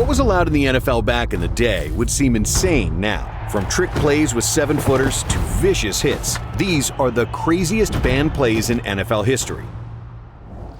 What was allowed in the NFL back in the day would seem insane now. From trick plays with 7-footers to vicious hits, these are the craziest banned plays in NFL history.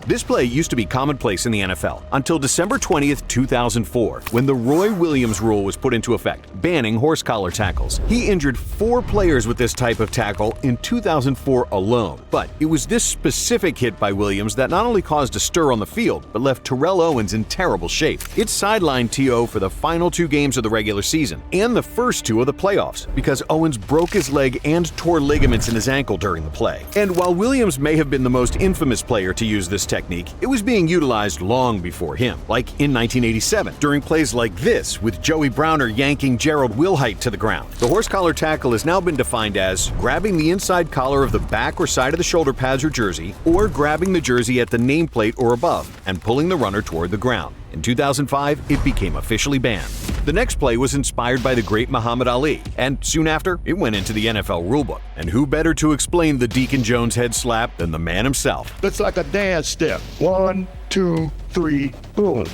This play used to be commonplace in the NFL until December 20th, 2004, when the Roy Williams rule was put into effect, banning horse collar tackles. He injured 4 players with this type of tackle in 2004 alone. But it was this specific hit by Williams that not only caused a stir on the field, but left Terrell Owens in terrible shape. It sidelined T.O. for the final 2 games of the regular season and the first 2 of the playoffs because Owens broke his leg and tore ligaments in his ankle during the play. And while Williams may have been the most infamous player to use this technique, it was being utilized long before him, like in 1987, during plays like this with Joey Browner yanking Gerald Wilhite to the ground. The horse collar tackle has now been defined as grabbing the inside collar of the back or side of the shoulder pads or jersey, or grabbing the jersey at the nameplate or above and pulling the runner toward the ground. In 2005, it became officially banned. The next play was inspired by the great Muhammad Ali, and soon after, it went into the NFL rulebook. And who better to explain the Deacon Jones head slap than the man himself? It's like a dance step. 1, 2, 3, boom.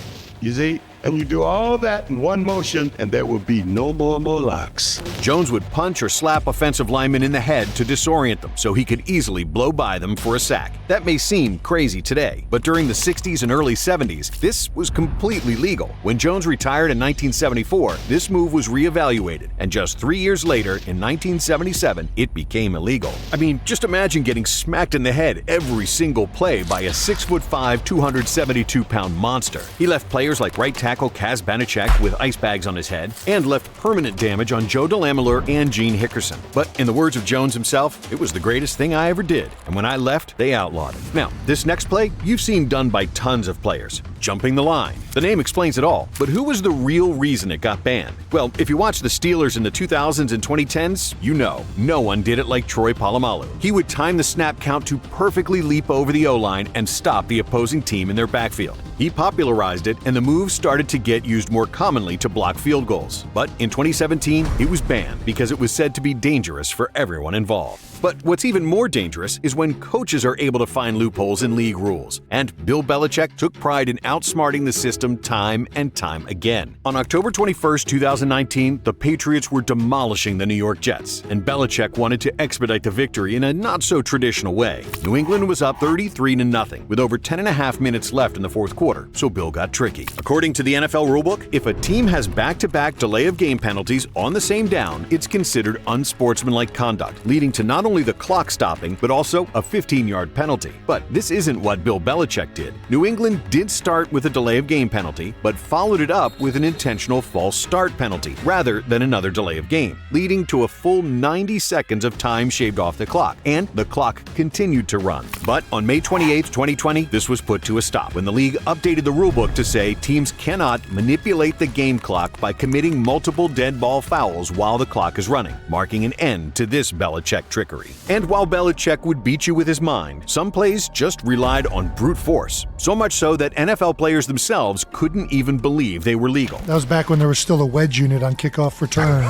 You see? And you do all that in one motion, and there will be no more locks. Jones would punch or slap offensive linemen in the head to disorient them so he could easily blow by them for a sack. That may seem crazy today, but during the 60s and early 70s, this was completely legal. When Jones retired in 1974, this move was reevaluated, and just 3 years later, in 1977, it became illegal. I mean, just imagine getting smacked in the head every single play by a 6'5", 272-pound monster. He left players like right tackle Kaz Banachek with ice bags on his head, and left permanent damage on Joe DeLamielleure and Gene Hickerson. But in the words of Jones himself, it was the greatest thing I ever did, and when I left, they outlawed it. Now, this next play you've seen done by tons of players. Jumping the line. The name explains it all, but who was the real reason it got banned? Well, if you watch the Steelers in the 2000s and 2010s, you know, no one did it like Troy Polamalu. He would time the snap count to perfectly leap over the O-line and stop the opposing team in their backfield. He popularized it, and the move started to get used more commonly to block field goals. But in 2017, it was banned because it was said to be dangerous for everyone involved. But what's even more dangerous is when coaches are able to find loopholes in league rules. And Bill Belichick took pride in outsmarting the system time and time again. On October 21st, 2019, the Patriots were demolishing the New York Jets, and Belichick wanted to expedite the victory in a not-so-traditional way. New England was up 33-0 with over 10.5 minutes left in the fourth quarter, so Bill got tricky. According to the NFL rulebook, if a team has back-to-back delay of game penalties on the same down, it's considered unsportsmanlike conduct, leading to not only the clock stopping, but also a 15-yard penalty. But this isn't what Bill Belichick did. New England did start with a delay of game penalty, but followed it up with an intentional false start penalty, rather than another delay of game, leading to a full 90 seconds of time shaved off the clock, and the clock continued to run. But on May 28, 2020, this was put to a stop when the league updated the rulebook to say teams cannot manipulate the game clock by committing multiple dead ball fouls while the clock is running, marking an end to this Belichick trickery. And while Belichick would beat you with his mind, some plays just relied on brute force, so much so that NFL players themselves couldn't even believe they were legal. That was back when there was still a wedge unit on kickoff return.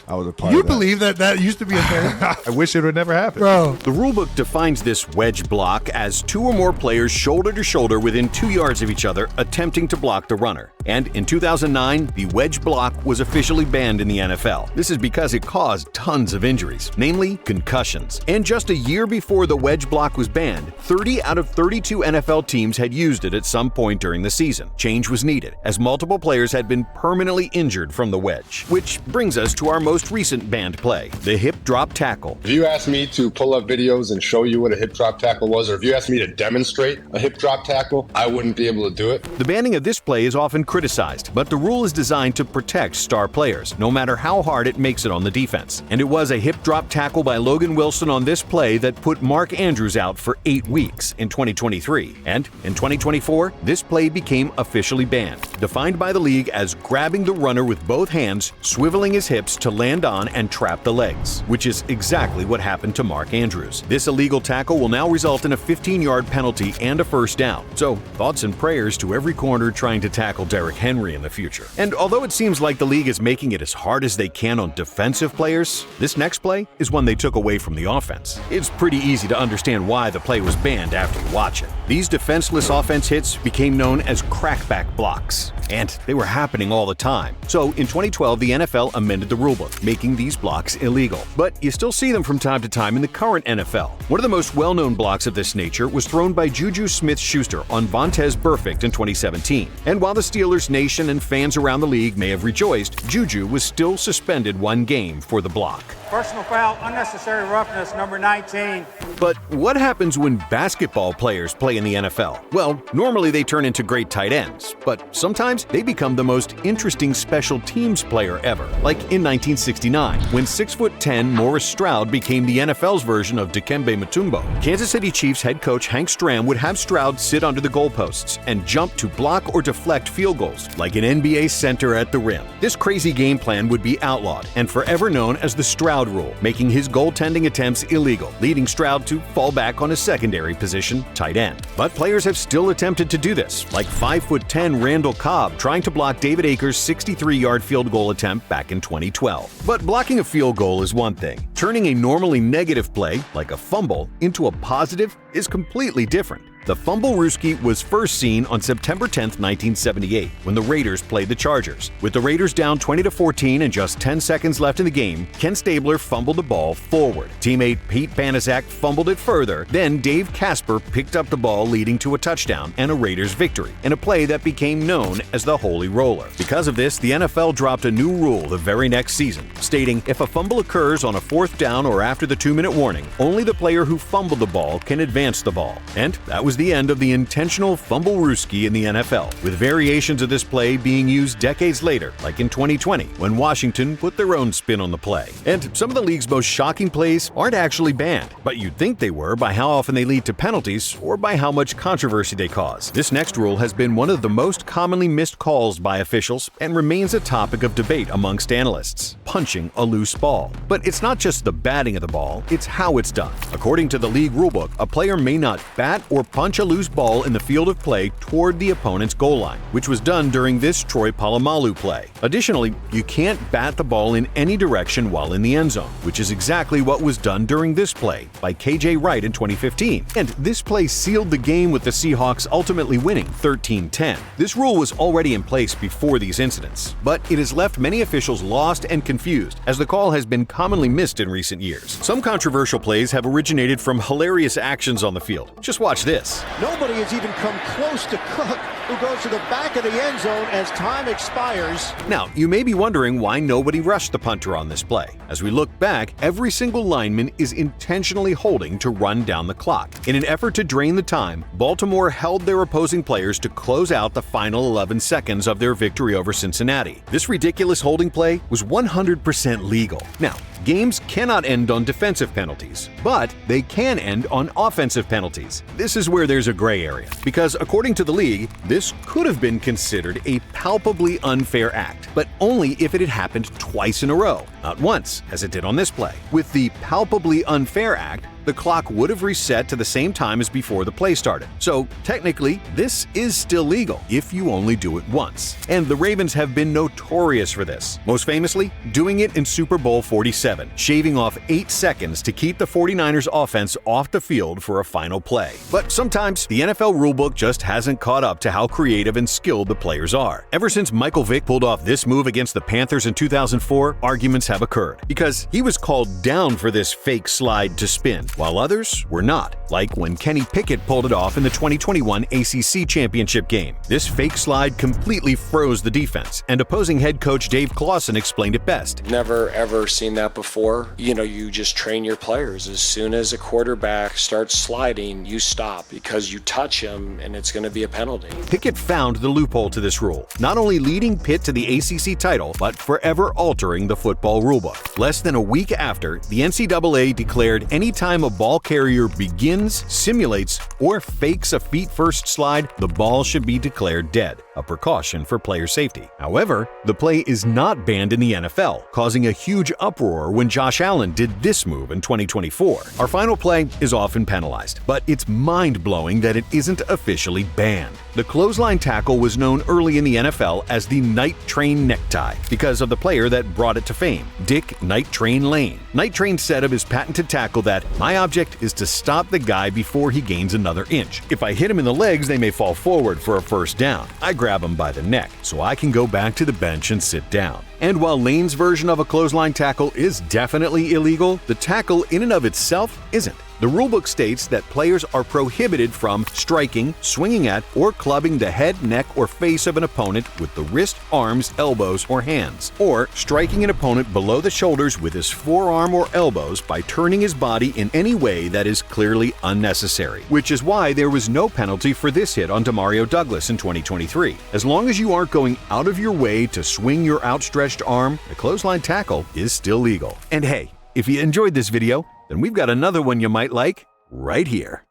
I was a part You of that. believe that used to be a thing? I wish it would never happen. Bro. The rulebook defines this wedge block as 2 or more players shoulder to shoulder within 2 yards of each other attempting to block the runner. And in 2009, the wedge block was officially banned in the NFL. This is because it caused tons of injuries, namely concussions. And just a year before the wedge block was banned, 30 out of 32 NFL teams had used it at some point during the season. Change was needed, as multiple players had been permanently injured from the wedge. Which brings us to our most recent banned play, the hip drop tackle. If you asked me to pull up videos and show you what a hip drop tackle was, or if you asked me to demonstrate a hip drop tackle, I wouldn't be able to do it. The banning of this play is often criticized, but the rule is designed to protect star players, no matter how hard it makes it on the defense. And it was a hip drop tackle by Logan Wilson on this play that put Mark Andrews out for 8 weeks in 2023. And in 2024, this play became officially banned, defined by the league as grabbing the runner with both hands, swiveling his hips to land on and trap the legs, which is exactly what happened to Mark Andrews. This illegal tackle will now result in a 15-yard penalty and a first down. So, thoughts and prayers to every corner trying to tackle Derrick Henry in the future. And although it seems like the league is making it as hard as they can on defensive players, this next play is one they took away from the offense. It's pretty easy to understand why the play was banned after you watch it. These defenseless offense hits became known as crackback blocks. and they were happening all the time. So in 2012, the NFL amended the rulebook, making these blocks illegal. But you still see them from time to time in the current NFL. One of the most well-known blocks of this nature was thrown by Juju Smith-Schuster on Vontaze Burfict in 2017. And while the Steelers nation and fans around the league may have rejoiced, Juju was still suspended 1 game for the block. Personal foul, unnecessary roughness, number 19. But what happens when basketball players play in the NFL? Well, normally they turn into great tight ends, but sometimes they become the most interesting special teams player ever, like in 1969, when 6'10" Morris Stroud became the NFL's version of Dikembe Mutombo. Kansas City Chiefs head coach Hank Stram would have Stroud sit under the goalposts and jump to block or deflect field goals, like an NBA center at the rim. This crazy game plan would be outlawed and forever known as the Stroud rule, making his goaltending attempts illegal, leading Stroud to fall back on his secondary position, tight end. But players have still attempted to do this, like 5'10" Randall Cobb trying to block David Akers' 63-yard field goal attempt back in 2012. But blocking a field goal is one thing. Turning a normally negative play, like a fumble, into a positive is completely different. The Fumblerooski was first seen on September 10, 1978, when the Raiders played the Chargers. With the Raiders down 20-14 and just 10 seconds left in the game, Ken Stabler fumbled the ball forward. Teammate Pete Banaszak fumbled it further, then Dave Casper picked up the ball, leading to a touchdown and a Raiders victory, in a play that became known as the Holy Roller. Because of this, the NFL dropped a new rule the very next season, stating if a fumble occurs on a 4th down or after the 2-minute warning, only the player who fumbled the ball can advance the ball. And that was the end of the intentional Fumblerooski in the NFL, with variations of this play being used decades later, like in 2020, when Washington put their own spin on the play. And some of the league's most shocking plays aren't actually banned, but you'd think they were by how often they lead to penalties or by how much controversy they cause. This next rule has been one of the most commonly missed calls by officials and remains a topic of debate amongst analysts: punching a loose ball. But it's not just the batting of the ball, it's how it's done. According to the league rulebook, a player may not bat or punch a loose ball in the field of play toward the opponent's goal line, which was done during this Troy Polamalu play. Additionally, you can't bat the ball in any direction while in the end zone, which is exactly what was done during this play by KJ Wright in 2015. And this play sealed the game, with the Seahawks ultimately winning 13-10. This rule was already in place before these incidents, but it has left many officials lost and confused, as the call has been commonly missed in recent years. Some controversial plays have originated from hilarious actions on the field. Just watch this. Nobody has even come close to Cook, who goes to the back of the end zone as time expires. Now, you may be wondering why nobody rushed the punter on this play. As we look back, every single lineman is intentionally holding to run down the clock. In an effort to drain the time, Baltimore held their opposing players to close out the final 11 seconds of their victory over Cincinnati. This ridiculous holding play was 100% legal. Now, games cannot end on defensive penalties, but they can end on offensive penalties. This is where there's a gray area, because according to the league, this could have been considered a palpably unfair act, but only if it had happened twice in a row, not once, as it did on this play. With the palpably unfair act, the clock would have reset to the same time as before the play started. So technically, this is still legal if you only do it once. And the Ravens have been notorious for this, most famously doing it in Super Bowl 47, shaving off 8 seconds to keep the 49ers offense off the field for a final play. But sometimes the NFL rulebook just hasn't caught up to how creative and skilled the players are. Ever since Michael Vick pulled off this move against the Panthers in 2004, arguments have occurred, because he was called down for this fake slide to spin, while others were not, like when Kenny Pickett pulled it off in the 2021 ACC Championship game. This fake slide completely froze the defense, and opposing head coach Dave Clawson explained it best. Never ever seen that before. You just train your players. As soon as a quarterback starts sliding, you stop, because you touch him and it's going to be a penalty. Pickett found the loophole to this rule, not only leading Pitt to the ACC title, but forever altering the football rulebook. Less than a week after, the NCAA declared any time a ball carrier begins, simulates, or fakes a feet-first slide, the ball should be declared dead, a precaution for player safety. However, the play is not banned in the NFL, causing a huge uproar when Josh Allen did this move in 2024. Our final play is often penalized, but it's mind-blowing that it isn't officially banned. The clothesline tackle was known early in the NFL as the Night Train necktie because of the player that brought it to fame, Dick Night Train Lane. Night Train said of his patented tackle that, "My object is to stop the guy before he gains another inch. If I hit him in the legs, they may fall forward for a first down. I grab grab him by the neck so I can go back to the bench and sit down. And while Lane's version of a clothesline tackle is definitely illegal, the tackle in and of itself isn't. The rulebook states that players are prohibited from striking, swinging at, or clubbing the head, neck, or face of an opponent with the wrist, arms, elbows, or hands, or striking an opponent below the shoulders with his forearm or elbows by turning his body in any way that is clearly unnecessary, which is why there was no penalty for this hit on Demario Douglas in 2023. As long as you aren't going out of your way to swing your outstretched arm, a clothesline tackle is still legal. And hey, if you enjoyed this video, then we've got another one you might like right here.